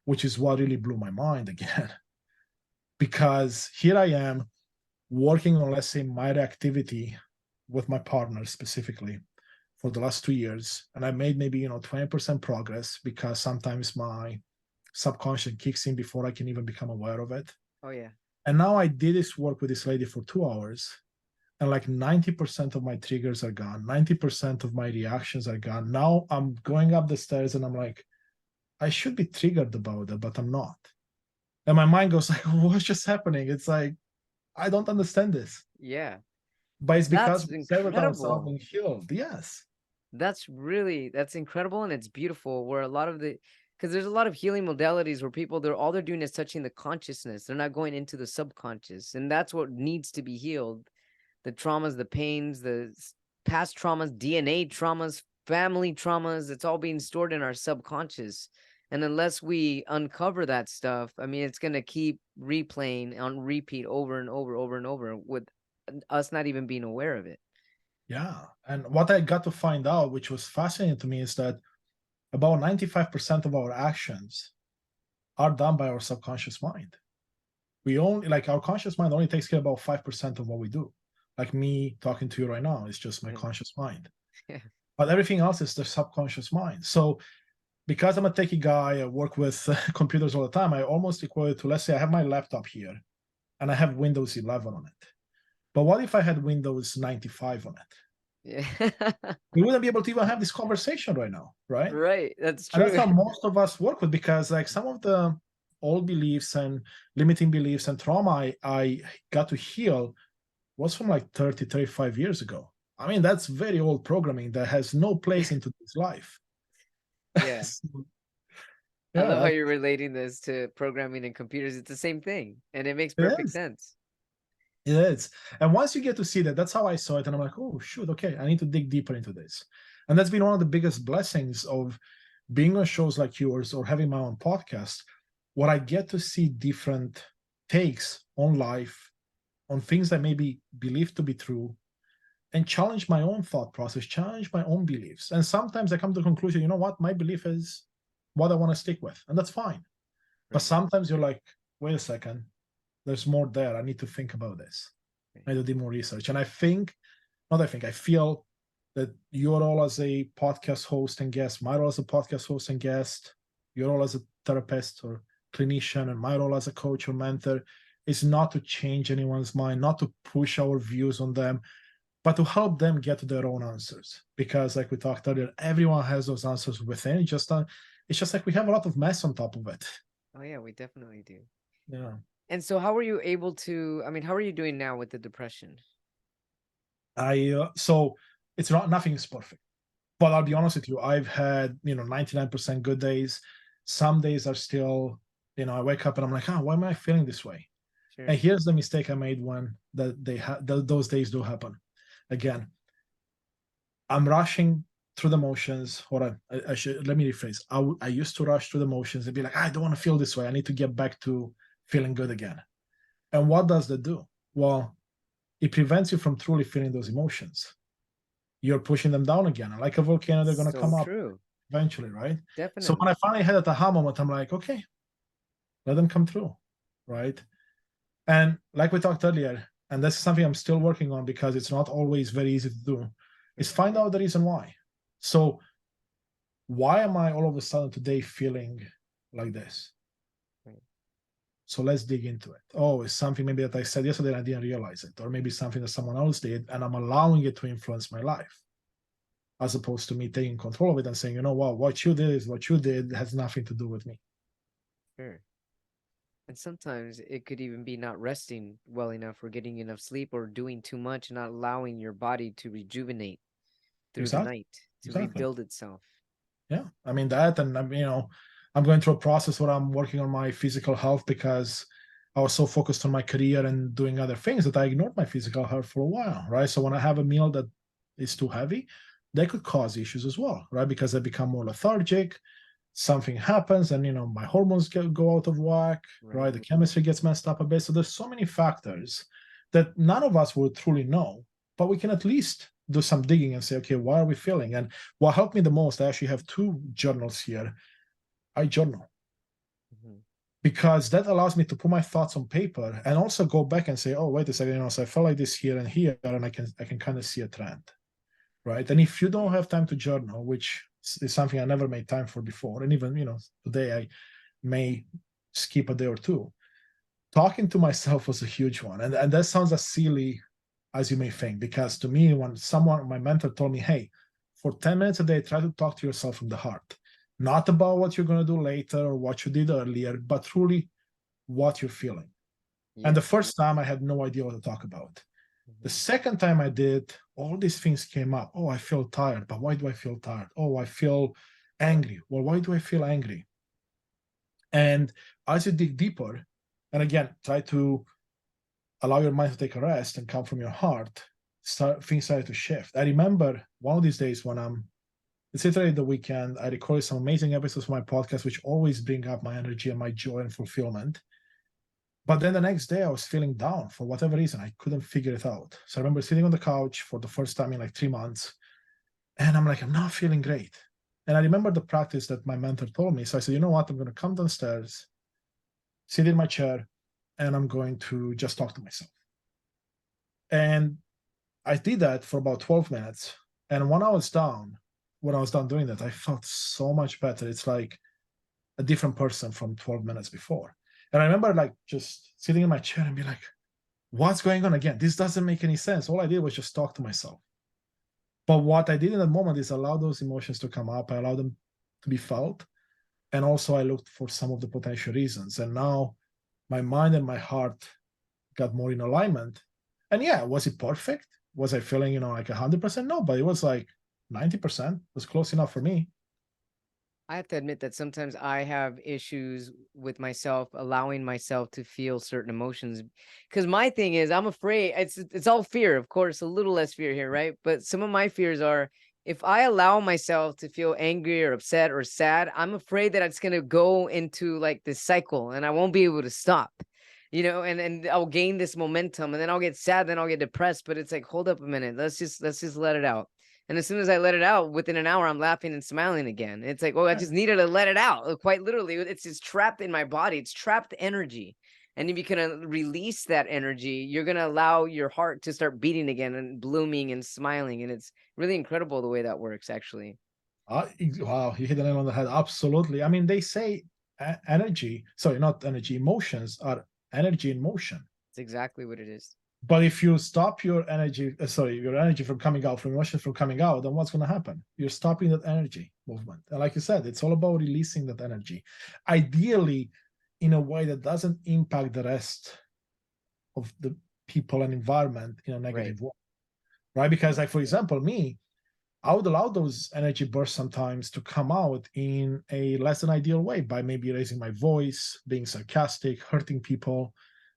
which is what really blew my mind again. Because here I am working on, let's say, my reactivity with my partner specifically for the last 2 years. And I made maybe, 20% progress because sometimes my subconscious kicks in before I can even become aware of it. Oh yeah. And now I did this work with this lady for 2 hours, and like 90% of my triggers are gone. 90% of my reactions are gone. Now I'm going up the stairs and I'm like, I should be triggered about it, but I'm not. And my mind goes like, what's just happening? It's like, I don't understand this. Yeah. But it's because That's we said with ourselves incredible. being healed. Yes. That's incredible, and it's beautiful, where a lot of the, because there's a lot of healing modalities where people, they're doing is touching the consciousness. They're not going into the subconscious, and that's what needs to be healed. The traumas, the pains, the past traumas, DNA traumas, family traumas, it's all being stored in our subconscious. And unless we uncover that stuff, I mean, it's going to keep replaying on repeat over and over with us not even being aware of it. Yeah. And what I got to find out, which was fascinating to me, is that about 95% of our actions are done by our subconscious mind. We only, like, our conscious mind only takes care about 5% of what we do. Like me talking to you right now, it's just my conscious mind. Yeah. But everything else is the subconscious mind. So because I'm a techie guy, I work with computers all the time, I almost equate it to, let's say I have my laptop here and I have Windows 11 on it. But what if I had Windows 95 on it? Yeah. We wouldn't be able to even have this conversation right now, right? Right. That's And that's true. how most of us work with, because like some of the old beliefs and limiting beliefs and trauma I got to heal was from like 30, 35 years ago. I mean, that's very old programming that has no place into this life. Yeah. So, I love how yeah, you're relating this to programming and computers. It's the same thing, and it makes it perfect is. sense. It is. And once you get to see that, that's how I saw it. And I'm like, oh, shoot, okay, I need to dig deeper into this. And that's been one of the biggest blessings of being on shows like yours or having my own podcast, where I get to see different takes on life, on things that may be believed to be true, and challenge my own thought process, challenge my own beliefs. And sometimes I come to the conclusion, you know what, my belief is what I want to stick with, and that's fine. But Right. sometimes you're like, wait a second, there's more there. I need to think about this. Right. I need to do more research. And I think, not I think, I feel that your role as a podcast host and guest, my role as a podcast host and guest, your role as a therapist or clinician, and my role as a coach or mentor is not to change anyone's mind, not to push our views on them, but to help them get to their own answers. Because, like we talked earlier, everyone has those answers within. It's just like we have a lot of mess on top of it. Oh yeah, we definitely do. Yeah. And so, how were you able to? I mean, how are you doing now with the depression? So it's not, nothing is perfect, but I'll be honest with you, I've had 99% good days. Some days are still, I wake up and I'm like, why am I feeling this way? Sure. And here's the mistake I made when those days do happen. Again, I'm rushing through the motions, or I should, let me rephrase. I used to rush through the motions and be like, I don't want to feel this way. I need to get back to feeling good again. And what does that do? Well, it prevents you from truly feeling those emotions. You're pushing them down again. And like a volcano, they're going to So come up true. eventually, right? So when Definitely. I finally had that aha moment, I'm like, okay, let them come through, right? And like we talked earlier, and that's something I'm still working on because it's not always very easy to do, is Right. find out the reason why. So why am I all of a sudden today feeling like this? Right. So let's dig into it. Oh, it's something maybe that I said yesterday and I didn't realize it, or maybe something that someone else did and I'm allowing it to influence my life, as opposed to me taking control of it and saying, what you did is what you did, has nothing to do with me. Sure. And sometimes it could even be not resting well enough or getting enough sleep or doing too much, not allowing your body to rejuvenate through the Exactly. night, to Exactly. rebuild itself. Yeah. I mean that, and I'm going through a process where I'm working on my physical health because I was so focused on my career and doing other things that I ignored my physical health for a while, right? So when I have a meal that is too heavy, that could cause issues as well, right? Because I become more lethargic, something happens, and my hormones go out of whack, right? Right. The chemistry gets messed up a bit. So there's so many factors that none of us will truly know, but we can at least do some digging and say, okay, why are we feeling? And what helped me the most, I actually have 2 journals here. I journal because that allows me to put my thoughts on paper and also go back and say, oh, wait a second, so I felt like this here and here, and I can kind of see a trend, right? And if you don't have time to journal, which is something I never made time for before, and even, today I may skip a day or two, talking to myself was a huge one. And that sounds as silly as you may think, because to me, when my mentor told me, hey, for 10 minutes a day, try to talk to yourself from the heart, not about what you're going to do later or what you did earlier, but truly what you're feeling. Yeah. And the first time I had no idea what to talk about. The second time I did, all these things came up. Oh, I feel tired, but why do I feel tired? Oh, I feel angry. Well, why do I feel angry? And as you dig deeper, and again, try to allow your mind to take a rest and come from your heart, things started to shift. I remember one of these days when it's literally the weekend, I recorded some amazing episodes of my podcast, which always bring up my energy and my joy and fulfillment. But then the next day I was feeling down for whatever reason. I couldn't figure it out. So I remember sitting on the couch for the first time in like 3 months, and I'm like, I'm not feeling great. And I remember the practice that my mentor told me. So I said, you know what? I'm going to come downstairs, sit in my chair, and I'm going to just talk to myself. And I did that for about 12 minutes. And when I was done doing that, I felt so much better. It's like a different person from 12 minutes before. And I remember like just sitting in my chair and be like, what's going on again? This doesn't make any sense. All I did was just talk to myself. But what I did in that moment is allow those emotions to come up. I allowed them to be felt. And also I looked for some of the potential reasons. And now my mind and my heart got more in alignment. And yeah, was it perfect? Was I feeling, like 100%? No, but it was like 90%. It was close enough for me. I have to admit that sometimes I have issues with myself, allowing myself to feel certain emotions. Because my thing is, I'm afraid it's all fear, of course, a little less fear here, right? But some of my fears are, if I allow myself to feel angry or upset or sad, I'm afraid that it's gonna go into like this cycle and I won't be able to stop. And I'll gain this momentum, and then I'll get sad, then I'll get depressed. But it's like, hold up a minute, let's just let it out. And as soon as I let it out, within an hour, I'm laughing and smiling again. It's like, I just needed to let it out. Quite literally, it's just trapped in my body. It's trapped energy. And if you can release that energy, you're going to allow your heart to start beating again and blooming and smiling. And it's really incredible the way that works, actually. Wow, you hit the nail on the head. Absolutely. I mean, they say emotions are energy in motion. It's exactly what it is. But if you stop your energy from coming out, from emotions from coming out, then what's going to happen? You're stopping that energy movement. And like you said, it's all about releasing that energy, ideally in a way that doesn't impact the rest of the people and environment in a negative way, right? Because like, for example, me, I would allow those energy bursts sometimes to come out in a less than ideal way by maybe raising my voice, being sarcastic, hurting people,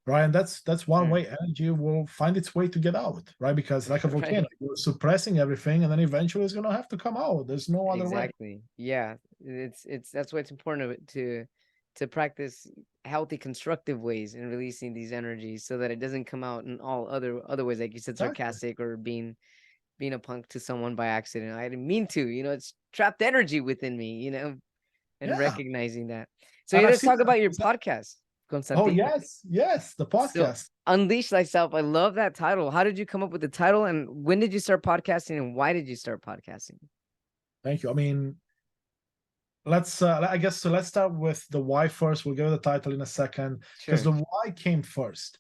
right? And that's one way energy will find its way to get out, right? Because like a volcano, you're suppressing everything, and then eventually it's going to have to come out. There's no other way. Exactly. Yeah. That's why it's important to practice healthy, constructive ways in releasing these energies, so that it doesn't come out in all other ways, like you said, sarcastic or being a punk to someone by accident. I didn't mean to, it's trapped energy within me, and recognizing that. So let's talk about your podcast, Constantin. Oh, yes, the podcast. So, Unleash Thyself. I love that title. How did you come up with the title, and when did you start podcasting, and why did you start podcasting? Thank you. I mean, let's start with the why first. We'll give the title in a second, because the why came first.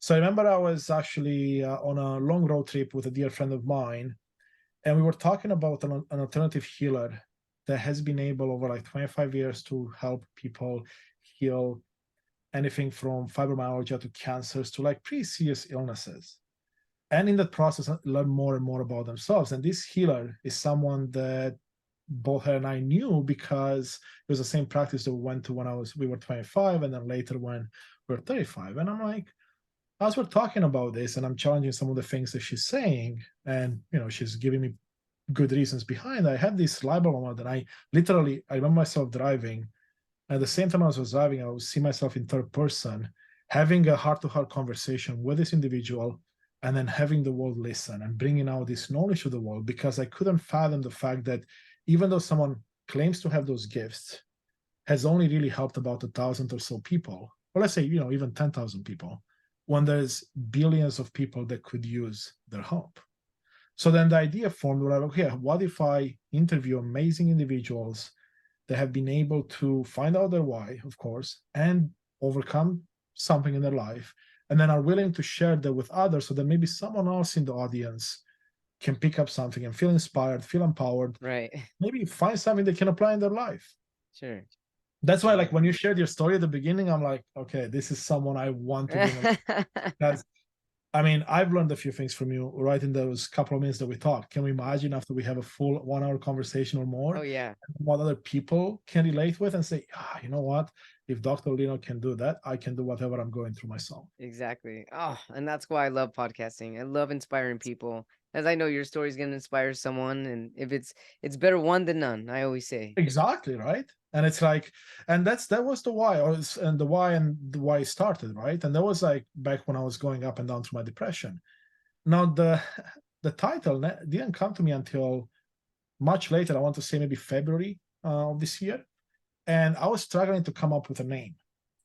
So I remember I was actually on a long road trip with a dear friend of mine, and we were talking about an alternative healer that has been able over like 25 years to help people heal anything from fibromyalgia to cancers to like pretty serious illnesses. And in that process, learn more and more about themselves. And this healer is someone that both her and I knew, because it was the same practice that we went to when we were 25, and then later when we were 35. And I'm like, as we're talking about this, and I'm challenging some of the things that she's saying, and she's giving me good reasons behind it, I had this light bulb moment, and I remember myself driving. At the same time I was driving, I would see myself in third person, having a heart-to-heart conversation with this individual, and then having the world listen and bringing out this knowledge to the world, because I couldn't fathom the fact that even though someone claims to have those gifts, has only really helped about 1,000 or so people, or let's say, even 10,000 people, when there's billions of people that could use their help. So then the idea formed where, okay, what if I interview amazing individuals that have been able to find out their why, of course, and overcome something in their life, and then are willing to share that with others, so that maybe someone else in the audience can pick up something and feel inspired, feel empowered, Right. maybe find something they can apply in their life. Sure. That's why, like, when you shared your story at the beginning, I'm like, okay, this is someone I want to bring. Because, I mean, I've learned a few things from you right in those couple of minutes that we talked. Can we imagine after we have a full 1 hour conversation or more, Oh, yeah. what other people can relate with and say, you know what? If Dr. Lino can do that, I can do whatever I'm going through myself. Exactly. Oh, and that's why I love podcasting. I love inspiring people, as I know your story is going to inspire someone, and if it's better one than none, I always say. Exactly, right? And it's like, and that was the why, and the why it started, right? And that was like back when I was going up and down through my depression. Now the title didn't come to me until much later. I want to say maybe February of this year, and I was struggling to come up with a name.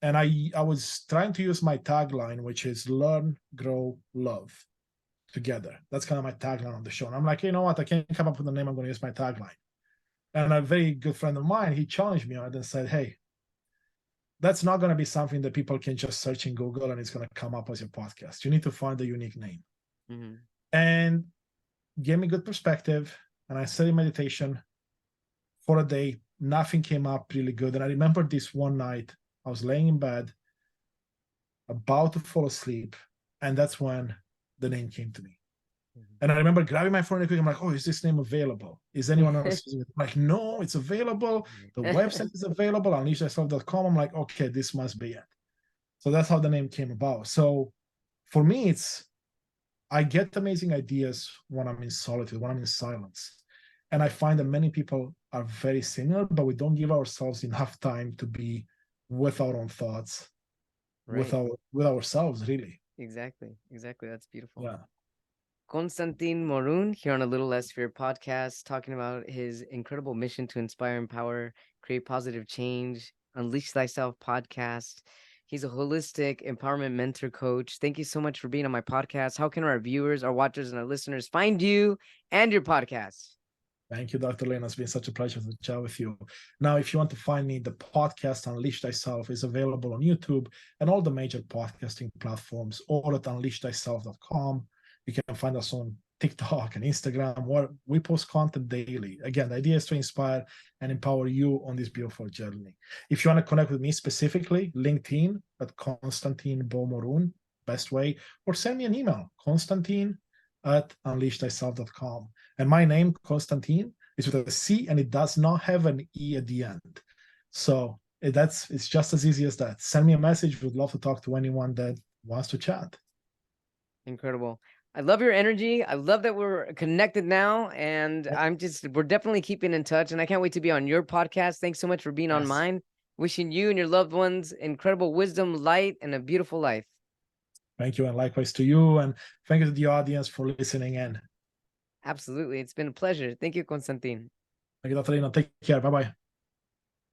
And I was trying to use my tagline, which is learn, grow, love together. That's kind of my tagline on the show. And I'm like, you know what? I can't come up with a name. I'm going to use my tagline. And a very good friend of mine, he challenged me on it and said, hey, that's not going to be something that people can just search in Google and it's going to come up as your podcast. You need to find a unique name. Mm-hmm. And gave me good perspective. And I sat in meditation for a day. Nothing came up really good. And I remember this one night, I was laying in bed, about to fall asleep. And that's when the name came to me. And I remember grabbing my phone and quick, I'm like, oh, is this name available? Is anyone else using it? I'm like, no, it's available. The website is available, unleashthyself.com. I'm like, okay, this must be it. So that's how the name came about. So for me, I get amazing ideas when I'm in solitude, when I'm in silence. And I find that many people are very similar, but we don't give ourselves enough time to be with our own thoughts, Right. with ourselves, really. Exactly. That's beautiful. Yeah. Constantin Morun here on A Little Less Fear podcast, talking about his incredible mission to inspire, empower, create positive change, Unleash Thyself podcast. He's a holistic empowerment mentor coach. Thank you so much for being on my podcast. How can our viewers, our watchers, and our listeners find you and your podcast? Thank you, Dr. Lena. It's been such a pleasure to chat with you. Now, if you want to find me, the podcast Unleash Thyself is available on YouTube and all the major podcasting platforms, or at unleashthyself.com. You can find us on TikTok and Instagram, where we post content daily. Again, the idea is to inspire and empower you on this beautiful journey. If you want to connect with me specifically, LinkedIn at Constantin Morun, best way, or send me an email, Constantin@unleashthyself.com. And my name, Constantin, is with a C, and it does not have an E at the end. So it's just as easy as that. Send me a message. Would love to talk to anyone that wants to chat. Incredible. I love your energy. I love that we're connected now, and we're definitely keeping in touch, and I can't wait to be on your podcast. Thanks so much for being on mine. Wishing you and your loved ones incredible wisdom, light, and a beautiful life. Thank you, and likewise to you, and thank you to the audience for listening in. Absolutely. It's been a pleasure. Thank you, Constantin. Thank you, Dr. Lino. Take care. Bye-bye.